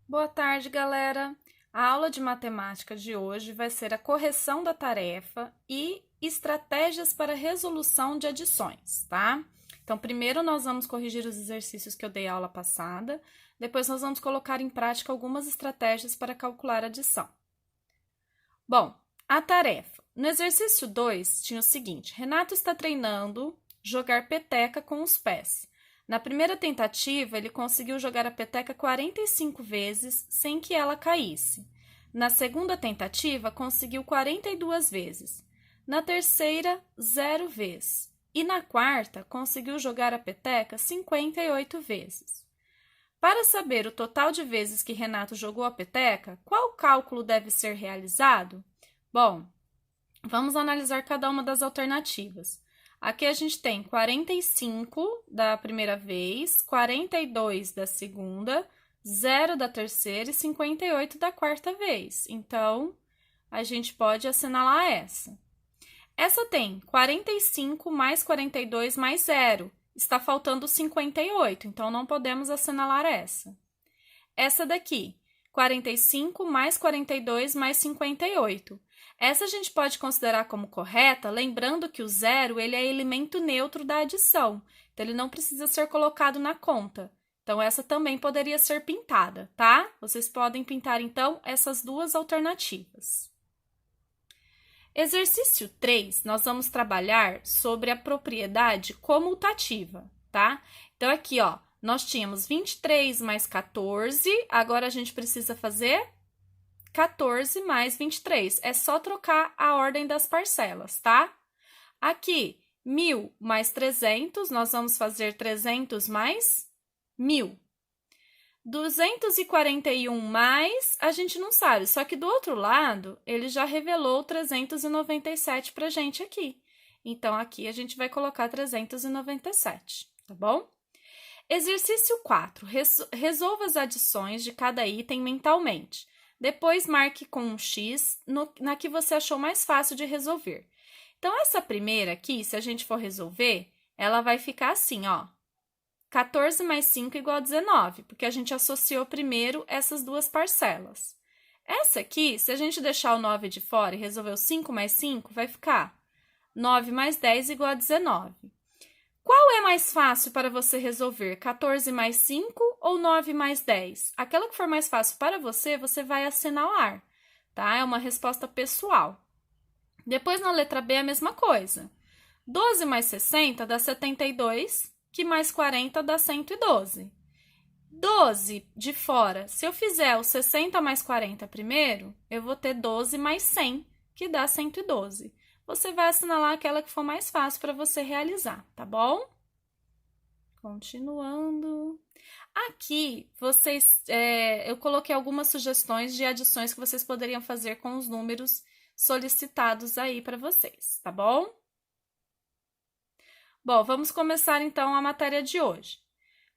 Boa tarde, galera! A aula de matemática de hoje vai ser a correção da tarefa e estratégias para resolução de adições, tá? Então, primeiro nós vamos corrigir os exercícios que eu dei aula passada, depois nós vamos colocar em prática algumas estratégias para calcular a adição. Bom, a tarefa. No exercício 2 tinha o seguinte: Renato está treinando jogar peteca com os pés. Na primeira tentativa, ele conseguiu jogar a peteca 45 vezes sem que ela caísse. Na segunda tentativa, conseguiu 42 vezes. Na terceira, 0 vezes. E na quarta, conseguiu jogar a peteca 58 vezes. Para saber o total de vezes que Renato jogou a peteca, qual cálculo deve ser realizado? Bom, vamos analisar cada uma das alternativas. Aqui a gente tem 45 da primeira vez, 42 da segunda, 0 da terceira e 58 da quarta vez. Então, a gente pode assinalar essa. Essa tem 45 mais 42 mais 0. Está faltando 58, então não podemos assinalar essa. Essa daqui, 45 mais 42 mais 58. Essa a gente pode considerar como correta, lembrando que o zero ele é elemento neutro da adição, então ele não precisa ser colocado na conta. Então, essa também poderia ser pintada, tá? Vocês podem pintar, então, essas duas alternativas. Exercício 3, nós vamos trabalhar sobre a propriedade comutativa, tá? Então, aqui, ó, nós tínhamos 23 mais 14, agora a gente precisa fazer 14 mais 23. É só trocar a ordem das parcelas, tá? Aqui, 1.000 mais 300, nós vamos fazer 300 mais 1.000. 241 mais, a gente não sabe, só que do outro lado, ele já revelou 397 pra gente aqui. Então, aqui a gente vai colocar 397, tá bom? Exercício 4. Resolva as adições de cada item mentalmente. Depois, marque com um X na que você achou mais fácil de resolver. Então, essa primeira aqui, se a gente for resolver, ela vai ficar assim, ó. 14 mais 5 igual a 19, porque a gente associou primeiro essas duas parcelas. Essa aqui, se a gente deixar o 9 de fora e resolver o 5 mais 5, vai ficar 9 mais 10 igual a 19. Qual é mais fácil para você resolver, 14 mais 5 ou 9 mais 10? Aquela que for mais fácil para você, você vai assinalar, tá? É uma resposta pessoal. Depois, na letra B, a mesma coisa. 12 mais 60 dá 72, que mais 40 dá 112. 12 de fora, se eu fizer o 60 mais 40 primeiro, eu vou ter 12 mais 100, que dá 112. Você vai assinalar aquela que for mais fácil para você realizar, tá bom? Continuando. Aqui, eu coloquei algumas sugestões de adições que vocês poderiam fazer com os números solicitados aí para vocês, tá bom? Bom, vamos começar então a matéria de hoje.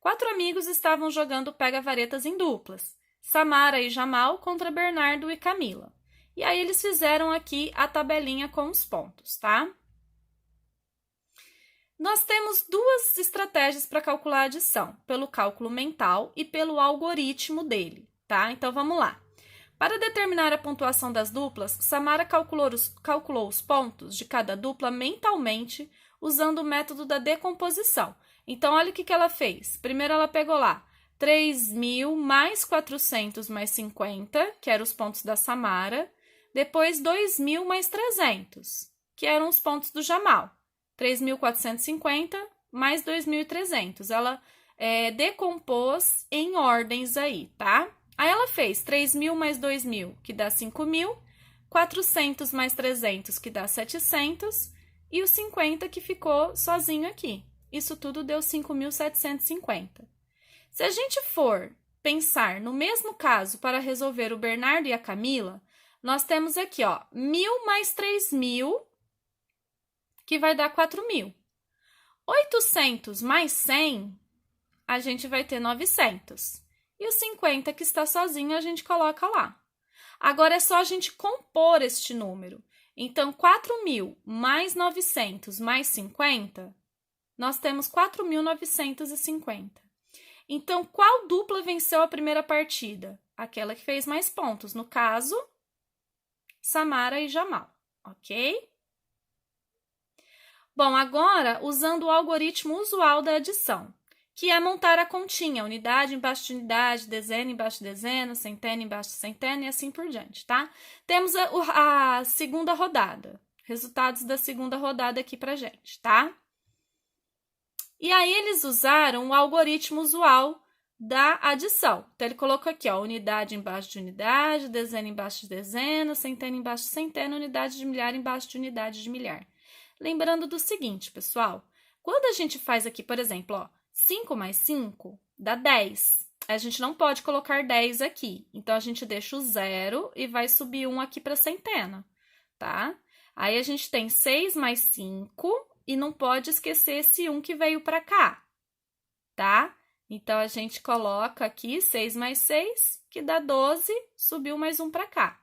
4 amigos estavam jogando pega-varetas em duplas. Samara e Jamal contra Bernardo e Camila. E aí, eles fizeram aqui a tabelinha com os pontos, tá? Nós temos duas estratégias para calcular a adição, pelo cálculo mental e pelo algoritmo dele, tá? Então, vamos lá. Para determinar a pontuação das duplas, Samara calculou os pontos de cada dupla mentalmente, usando o método da decomposição. Então, olha o que ela fez. Primeiro, ela pegou lá 3.000 mais 400 mais 50, que eram os pontos da Samara. Depois, 2.000 mais 300, que eram os pontos do Jamal. 3.450 mais 2.300. Ela decompôs em ordens aí, tá? Aí, ela fez 3.000 mais 2.000, que dá 5.000. 400 mais 300, que dá 700. E o 50, que ficou sozinho aqui. Isso tudo deu 5.750. Se a gente for pensar no mesmo caso para resolver o Bernardo e a Camila, nós temos aqui, ó, 1.000 mais 3.000, que vai dar 4.000. 800 mais 100, a gente vai ter 900. E o 50, que está sozinho, a gente coloca lá. Agora, é só a gente compor este número. Então, 4.000 mais 900 mais 50, nós temos 4.950. Então, qual dupla venceu a primeira partida? Aquela que fez mais pontos. No caso, Samara e Jamal, ok? Bom, agora, usando o algoritmo usual da adição, que é montar a continha, unidade embaixo de unidade, dezena embaixo de dezena, centena embaixo de centena e assim por diante, tá? Temos a segunda rodada, resultados da segunda rodada aqui pra gente, tá? E aí, eles usaram o algoritmo usual da adição. Então, ele colocou aqui, ó, unidade embaixo de unidade, dezena embaixo de dezena, centena embaixo de centena, unidade de milhar embaixo de unidade de milhar. Lembrando do seguinte, pessoal, quando a gente faz aqui, por exemplo, ó, 5 mais 5 dá 10. A gente não pode colocar 10 aqui, então a gente deixa o 0 e vai subir 1 aqui para centena, tá? Aí a gente tem 6 mais 5 e não pode esquecer esse 1 que veio para cá, tá? Então, a gente coloca aqui 6 mais 6, que dá 12, subiu mais 1 para cá,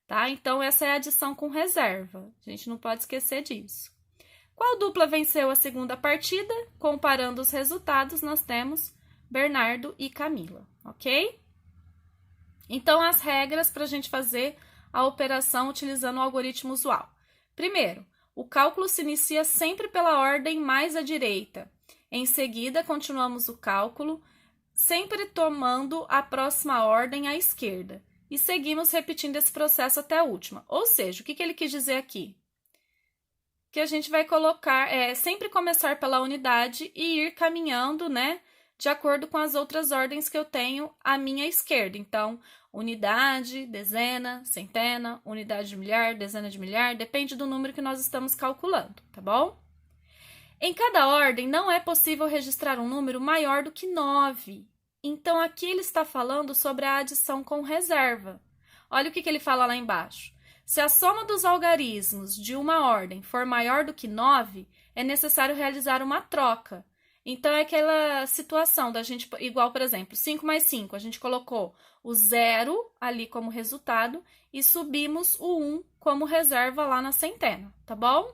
tá? Então, essa é a adição com reserva, a gente não pode esquecer disso. Qual dupla venceu a segunda partida? Comparando os resultados, nós temos Bernardo e Camila, ok? Então, as regras para a gente fazer a operação utilizando o algoritmo usual. Primeiro, o cálculo se inicia sempre pela ordem mais à direita. Em seguida, continuamos o cálculo, sempre tomando a próxima ordem à esquerda. E seguimos repetindo esse processo até a última. Ou seja, o que ele quis dizer aqui? Que a gente vai colocar, sempre começar pela unidade e ir caminhando, né, de acordo com as outras ordens que eu tenho à minha esquerda. Então, unidade, dezena, centena, unidade de milhar, dezena de milhar, depende do número que nós estamos calculando, tá bom? Em cada ordem, não é possível registrar um número maior do que 9. Então, aqui ele está falando sobre a adição com reserva. Olha o que ele fala lá embaixo. Se a soma dos algarismos de uma ordem for maior do que 9, é necessário realizar uma troca. Então, é aquela situação da gente, igual, por exemplo, 5 mais 5, a gente colocou o 0 ali como resultado e subimos o 1 como reserva lá na centena, tá bom?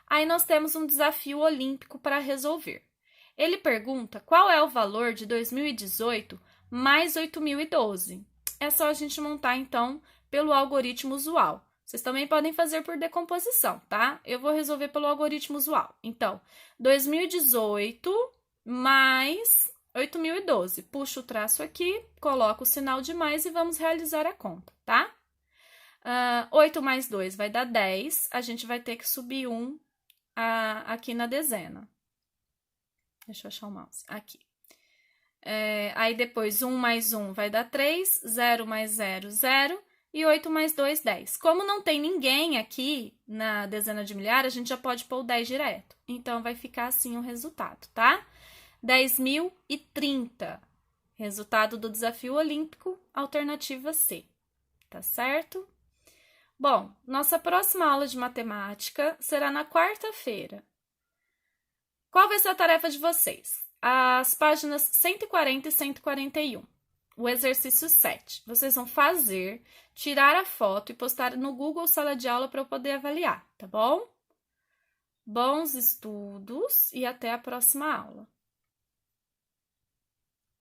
Aí, nós temos um desafio olímpico para resolver. Ele pergunta qual é o valor de 2018 mais 8.012. É só a gente montar, então, pelo algoritmo usual. Vocês também podem fazer por decomposição, tá? Eu vou resolver pelo algoritmo usual. Então, 2018 mais 8.012. Puxo o traço aqui, coloco o sinal de mais e vamos realizar a conta, tá? 8 mais 2 vai dar 10. A gente vai ter que subir 1 aqui na dezena. Deixa eu achar o mouse. Aqui. Aí depois 1 mais 1 vai dar 3, 0 mais 0, 0, e 8 mais 2, 10. Como não tem ninguém aqui na dezena de milhar, a gente já pode pôr o 10 direto. Então, vai ficar assim o resultado, tá? 10.030. Resultado do desafio olímpico, alternativa C. Tá certo? Bom, nossa próxima aula de matemática será na quarta-feira. Qual vai ser a tarefa de vocês? As páginas 140 e 141. O exercício 7. Vocês vão fazer, tirar a foto e postar no Google Sala de Aula para eu poder avaliar, tá bom? Bons estudos e até a próxima aula.